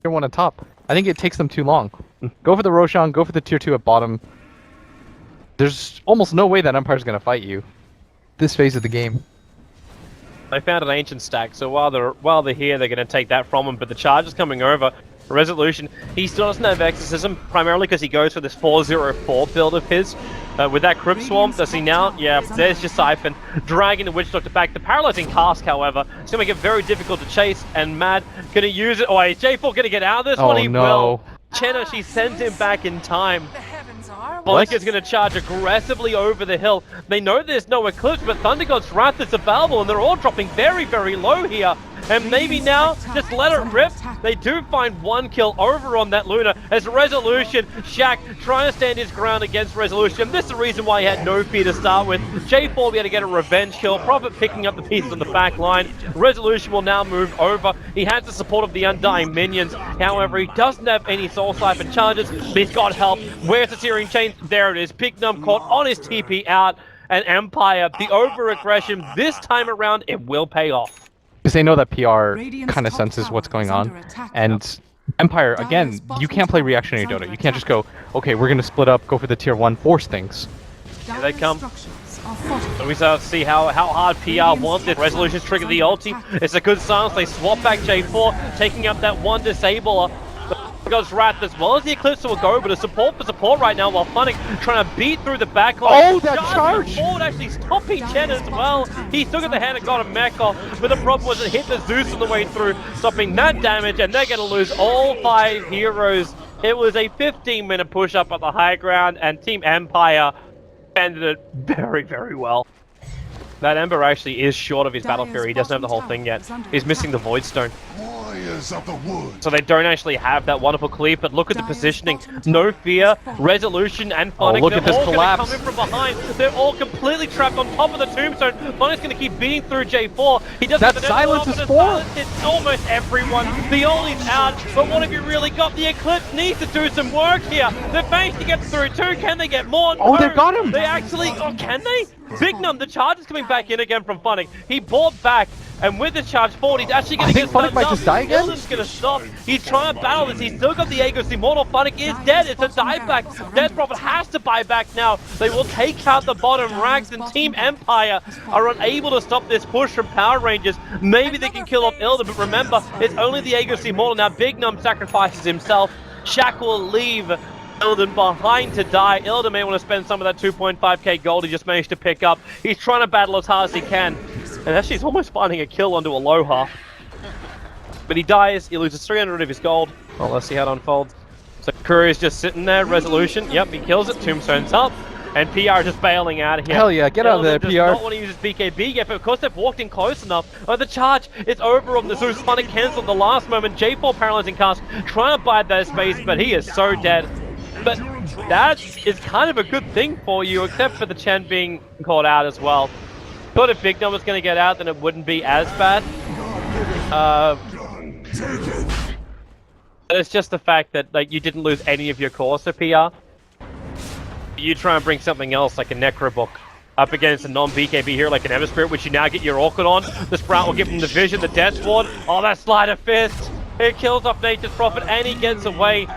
tier 1 at top. I think it takes them too long. Go for the Roshan, go for the tier 2 at bottom. There's almost no way that Empire's gonna fight you this phase of the game. They found an ancient stack, so while they're here, they're going to take that from him. But the charge is coming over. Resolution, he still doesn't have Exorcism, primarily because he goes for this 404 build of his. With that Crypt Swarm, does he now? Yeah, there's just Siphon. Dragging the Witch Doctor back. The Paralyzing Cask, however, it's going to make it very difficult to chase. And Mad going to use it. Oh, is J4 going to get out of this one? He will. Chenna, she sends him back in time. Blink is going to charge aggressively over the hill. They know there's no Eclipse, but Thunder God's Wrath is available, and they're all dropping very, very low here. And maybe now, just let it rip. They do find one kill over on that Luna as Resolution, Shaq trying to stand his ground against Resolution. This is the reason why he had no fear to start with. J4 will be able to get a revenge kill. Prophet picking up the pieces on the back line. Resolution will now move over. He has the support of the Undying minions. However, he doesn't have any Soul Siphon charges, but he's got help. Where's the Searing Chain? There it is. Bignum caught on his TP out. And Empire, the over-aggression this time around, it will pay off. Because they know that PR kind of senses what's going on. And Empire, again, you can't play reactionary Dota. You can't just go, okay, we're going to split up, go for the tier 1, force things. Here they come. So we start to see how hard PR wants it. Resolution's triggered the ulti. It's a good silence. They swap back J4, taking up that one disabler. God's Wrath as well as the Eclipse will go, but a support for support right now while Funnick trying to beat through the backline. Oh, that charge! Forward actually stopping Chen as well. He took at the hand and got a mech off, but the problem was it hit the Zeus on the way through, stopping that damage, and they're going to lose all 5 heroes. It was a 15-minute push-up at the high ground, and Team Empire ended it very, very well. That Ember actually is short of his Battle Fury. He doesn't have the whole thing yet. He's missing the Void Stone. Of the wood. So they don't actually have that wonderful cleave, but look at the positioning. No fear, Resolution, and Funnick. Oh, look at this collapse. Coming from behind. They're all completely trapped on top of the Tombstone. Funnick's going to keep beating through J4. He doesn't that have the silence is 4. It's almost everyone. The Ollie's out, but what have you really got? The Eclipse needs to do some work here. They've managed to get through too. Can they get more? Oh, no. they've got him. They actually, oh, can they? Bignum, the charge is coming back in again from Funnick. He bought back. And with the charge forward, he's actually going to get Funnick might just die again? Illidan's going to stop. He's trying to battle this. He's still got the Aegis Immortal. Funnick is dead. It's a dieback. Death Prophet has to buy back now. They will take out the bottom ranks, and Team Empire are unable to stop this push from Power Rangers. Maybe they can kill off Illidan, but remember, it's only the Aegis Immortal. Now, Bignum sacrifices himself. Shaq will leave Illidan behind to die. Illidan may want to spend some of that 2.5k gold he just managed to pick up. He's trying to battle as hard as he can. And actually he's almost finding a kill onto Aloha. But he dies, he loses 300 of his gold. Well, let's see how it unfolds. So Courier's just sitting there, Resolution. Yep, he kills it, Tombstone's up. And PR just bailing out of here. Hell yeah, get out of there, PR. Does not want to use his BKB yet, but because they've walked in close enough, the charge is over on the Zeus. Funnick cancelled the last moment. J4 Paralyzing Cast trying to buy that space, but he is so dead. But that is kind of a good thing for you, except for the Chen being caught out as well. But if Bignum was going to get out, then it wouldn't be as bad. It's just the fact that like you didn't lose any of your cores to PR. You try and bring something else like a Necrobook up against a non-BKB here like an Ember Spirit, which you now get your Orchid on. The Sprout will give him the vision, the Death Ward. Oh, that Sleight of Fist! It kills off Nature's Prophet and he gets away.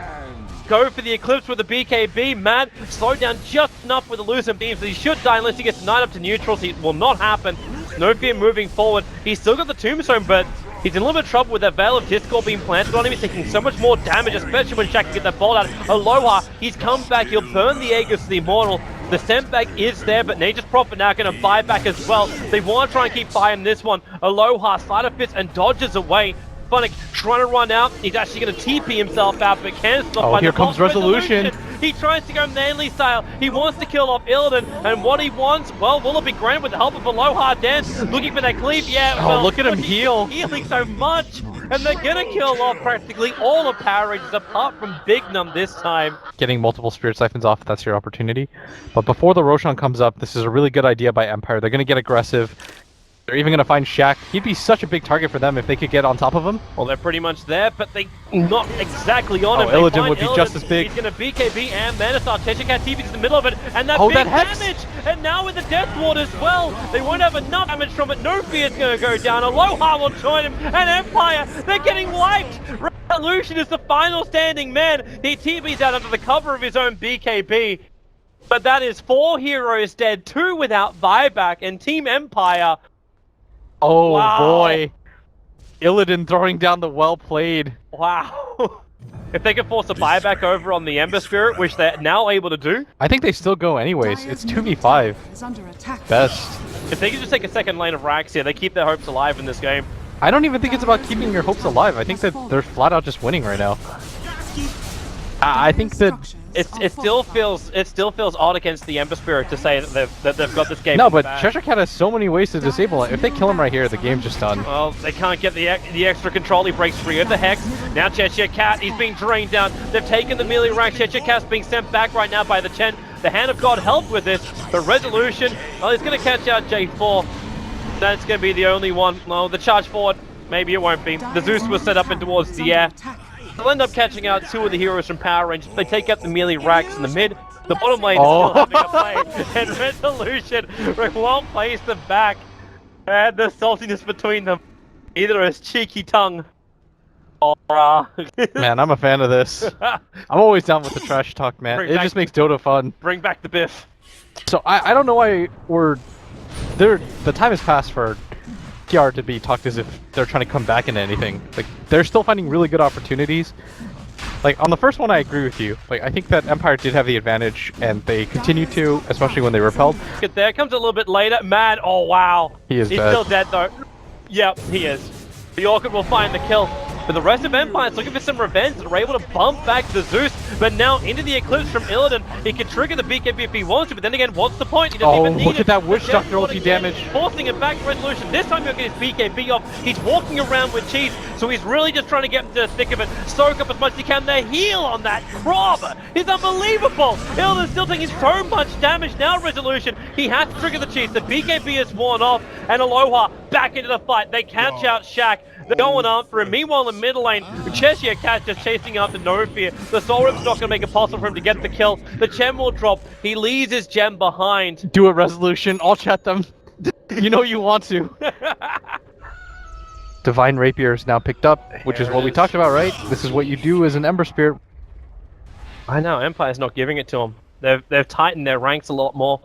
Go for the Eclipse with the BKB. Mad slowed down just enough with the Lucent Beam, so he should die unless he gets denied up to neutral, so it will not happen. No fear moving forward. He's still got the Tombstone, but he's in a little bit of trouble with that Veil of Discord being planted on him. He's taking so much more damage, especially when Shaq can get that bolt out. Aloha, he's come back. He'll burn the Aegis to the Immortal. The send back is there, but Nature's Prophet now going to buy back as well. They want to try and keep firing this one. Aloha, Sleight of Fist, and dodges away. Funnick trying to run out. He's actually going to TP himself out, but can't stop. Oh, here comes Resolution. He tries to go Manly style. He wants to kill off Illidan, and what he wants, well, will it be granted with the help of Aloha Dance? Looking for that cleave, yeah. Oh, well, look at him heal. Healing so much, and they're going to kill off practically all the Power Rangers, apart from Bignum this time. Getting multiple Spirit Siphons off, that's your opportunity. But before the Roshan comes up, this is a really good idea by Empire. They're going to get aggressive. They're even going to find Shaq. He'd be such a big target for them if they could get on top of him. Well, they're pretty much there, but they not exactly on him. Illidan would be just as big. He's going to BKB and Manastar. Tetracat TV's in the middle of it, and that big that damage! And now with the Death Ward as well, they won't have enough damage from it. No fear is going to go down. Aloha will join him, and Empire, they're getting wiped! Lucian is the final standing man. He TB's out under the cover of his own BKB. But that is 4 heroes dead, 2 without buyback, and Team Empire. Oh Wow. boy. Illidan throwing down the well played. Wow. If they could force a buyback over on the Ember Spirit, which they're now able to do. I think they still go anyways. It's 2v5. Best. If they could just take a second lane of Rax here, they keep their hopes alive in this game. I don't even think it's about keeping your hopes alive. I think that they're flat out just winning right now. I think that It still feels odd against the Ember Spirit to say that they've got this game. no, in the but bag. Cheshire Cat has so many ways to disable it. If they kill him right here, the game's just done. Well, they can't get the extra control. He breaks free of the Hex. Now Cheshire Cat, he's being drained down. They've taken the melee rank. Cheshire Cat's being sent back right now by the Chen. The Hand of God helped with this. The Resolution, well, he's going to catch out J4. That's going to be the only one. No, the charge forward, maybe it won't be. The Zeus was set up in towards the air. They'll end up catching out 2 of the heroes from Power Range. They take out the melee racks in the mid. The bottom lane is still having a play. And Resolution well placed them back. And the saltiness between them. Either his cheeky tongue or... Man, I'm a fan of this. I'm always down with the trash talk, man. It just makes Dota fun. Bring back the biff. So I don't know why we're... The time has passed for PR to be talked as if they're trying to come back into anything. Like, they're still finding really good opportunities. Like, on the first one, I agree with you. Like, I think that Empire did have the advantage, and they continue to, especially when they repelled. Get there, comes a little bit later. Mad, oh wow. He's dead. Still dead though. Yep, he is. The Orchid will find the kill. But the rest of Empire is looking for some revenge. They're able to bump back the Zeus, but now into the Eclipse from Illidan. He can trigger the BKB if he wants to, but then again, what's the point? He doesn't even need look it. at that Witch The Doctor Death ulti Ward damage. forcing it back to Resolution. This time he'll get his BKB off. He's walking around with cheese, so he's really just trying to get into the thick of it. Soak up as much as he can. The heal on that Crob is unbelievable. Illidan's still taking so much damage now. Resolution. He has to trigger the cheese. The BKB is worn off, and Aloha back into the fight. They catch out Shaq. They're going after him. Meanwhile, in the middle lane, Cheshire Cat just chasing after No Fear. The Soul Rip's not going to make it possible for him to get the kill. The gem will drop. He leaves his gem behind. Do a Resolution. I'll chat them. You know you want to. Divine Rapier is now picked up, which is what we talked about, right? This is what you do as an Ember Spirit. I know, Empire's not giving it to him. They've tightened their ranks a lot more.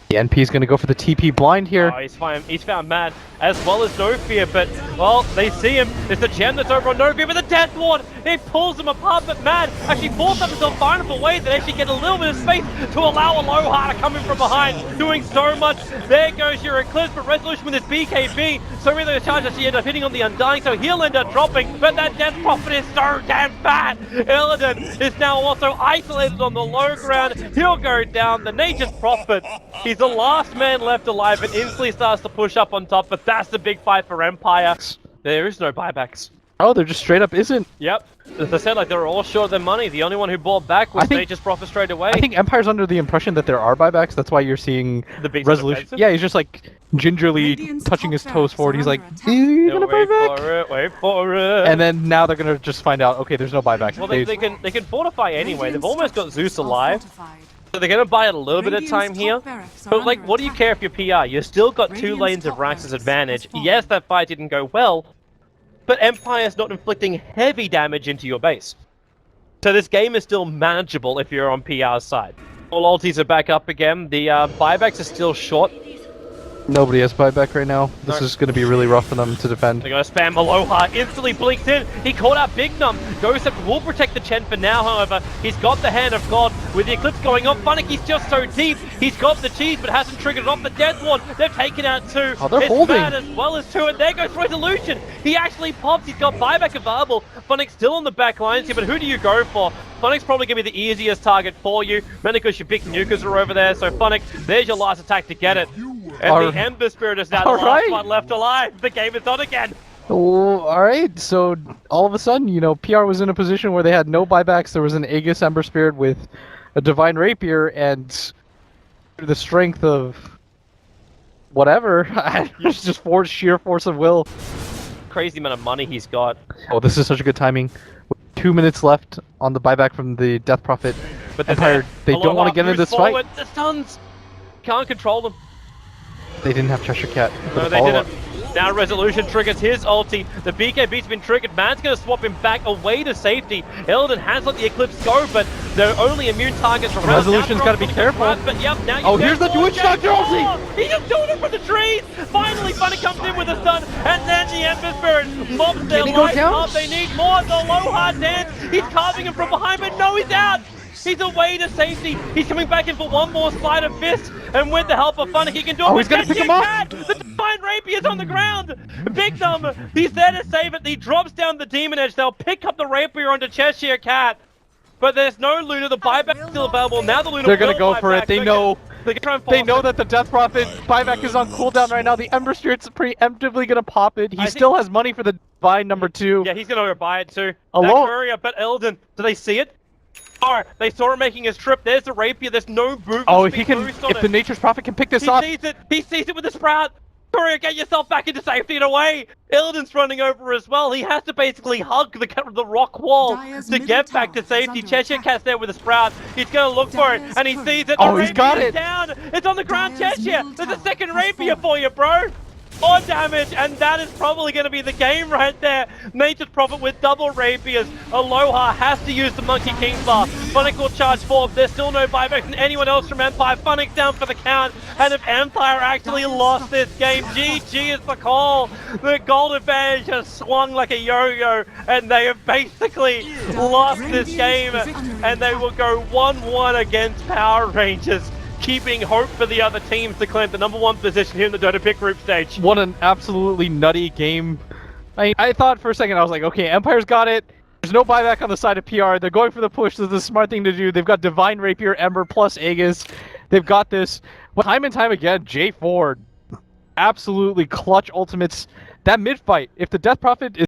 The NP is going to go for the TP blind here. Oh, he's found Mad, as well as No Fear, but, well, they see him. There's the gem that's over on No Fear, but the Death Ward, it pulls him apart, but Mad actually forced up himself findable ways that actually get a little bit of space to allow Aloha to come in from behind, doing so much. There goes your Eclipse, but Resolution with his BKB, so really the charge actually end up hitting on the Undying, so he'll end up dropping, but that Death Prophet is so damn fat. Illidan is now also isolated on the low ground. He'll go down. The Nature's Prophet, he's the last man left alive and instantly starts to push up on top, but that's the big fight for Empire. There is no buybacks. Oh, there just straight up isn't. Yep. As I said, like, they were all short of their money. The only one who bought back was Nature's Prophet straight away. I think Empire's under the impression that there are buybacks. That's why you're seeing the big Resolution. Yeah, he's just like gingerly touching his toes forward. He's like, you're gonna buy back? Wait for it. And then now they're gonna just find out, okay, there's no buybacks. Well, they can fortify anyway. They've almost got Zeus alive. So they're going to buy a little bit of time here, but like, what do you care if you're PR? You've still got 2 lanes of Rax's advantage. Yes, that fight didn't go well, but Empire's not inflicting heavy damage into your base. So this game is still manageable if you're on PR's side. All ultis are back up again. The buybacks are still short. Nobody has buyback right now. This is going to be really rough for them to defend. They're going to spam Aloha. Instantly blinks in. He caught out Big Num. Ghost will protect the Chen for now, however. He's got the Hand of God. With the Eclipse going on, Funny's just so deep. He's got the cheese, but hasn't triggered off the Death Ward. They've taken out 2. Oh, they're holding. Mad as well as 2, and there goes Resolution. He actually pops. He's got buyback available. Funny's still on the back lines here, but who do you go for? Funny's probably going to be the easiest target for you. Mainly because your big nukers are over there. So Funny, there's your last attack to get it. And the Ember Spirit is now the last one left alive. The game is on again. Oh, alright, so all of a sudden, you know, PR was in a position where they had no buybacks. There was an Aegis Ember Spirit with a Divine Rapier, and through the strength of whatever, just sheer force of will. Crazy amount of money he's got. Oh, this is such a good timing. With 2 minutes left on the buyback from the Death Prophet. But Empire, they don't want to get into this fight. The stuns! Can't control them. They didn't have Cheshire Cat. No, they didn't. Now Resolution triggers his ulti. The BKB's been triggered. Man's going to swap him back away to safety. Illidan has let the Eclipse go, but they're only immune targets from Resolution's got to be careful. But yep, now Oh, here's the Twitch Doctor ulti! He's just doing it from the trees! Finally, Funny comes in with a stun, and then the Ember Spirit mobs their he go life down? up. They need more. The low hard dance. He's carving him from behind, but no, he's out! He's away to safety. He's coming back in for one more slide of fist, and with the help of Funny, he can do it. Oh, he's gonna pick him up. The Divine Rapier's on the ground. Big Thumb, he's there to save it. He drops down the Demon Edge. They'll pick up the Rapier onto Cheshire Cat, but there's no Luna. The buyback is still available. Now the Luna They're gonna will go for buy it. back. They They're know. gonna try and They force know it. that the Death Prophet buyback is on cooldown right now. The Ember Spirit's preemptively gonna pop it. He I still think- has money for the Divine number 2. Yeah, he's gonna go buy it too. Alone. That courier, but Illidan, do they see it? Oh, they saw him making his trip. There's the Rapier. There's no movement. Oh, if he speed can, boost on if it. the Nature's Prophet can pick this He up. sees it. He sees it with the Sprout. Courier, get yourself back into safety and away. Illidan's running over as well. He has to basically hug the rock wall Dire's to middle get back to tower is safety. under Cheshire attack. Cat's there with a Sprout. He's gonna look for it, Dire's and he turret. sees it. Oh, The he's got Rapier's it. down. It's on the ground, Dire's Cheshire. middle There's a tower second has Rapier fallen. for you, bro. More damage, and that is probably going to be the game right there. Nature's Prophet with double Rapiers. Aloha has to use the Monkey King bar. Funnick will charge forward. There's still no buyback from anyone else from Empire. Funnick down for the count. And if Empire actually lost this game, GG is the call. The gold advantage has swung like a yo-yo, and they have basically lost this game. And they will go 1-1 against Power Rangers, keeping hope for the other teams to claim the #1 position here in the Dota Pick group stage. What an absolutely nutty game. I thought for a second, I was like, okay, Empire's got it. There's no buyback on the side of PR. They're going for the push. This is the smart thing to do. They've got Divine Rapier, Ember, plus Aegis. They've got this. But time and time again, J4, absolutely clutch ultimates. That mid fight, if the Death Prophet is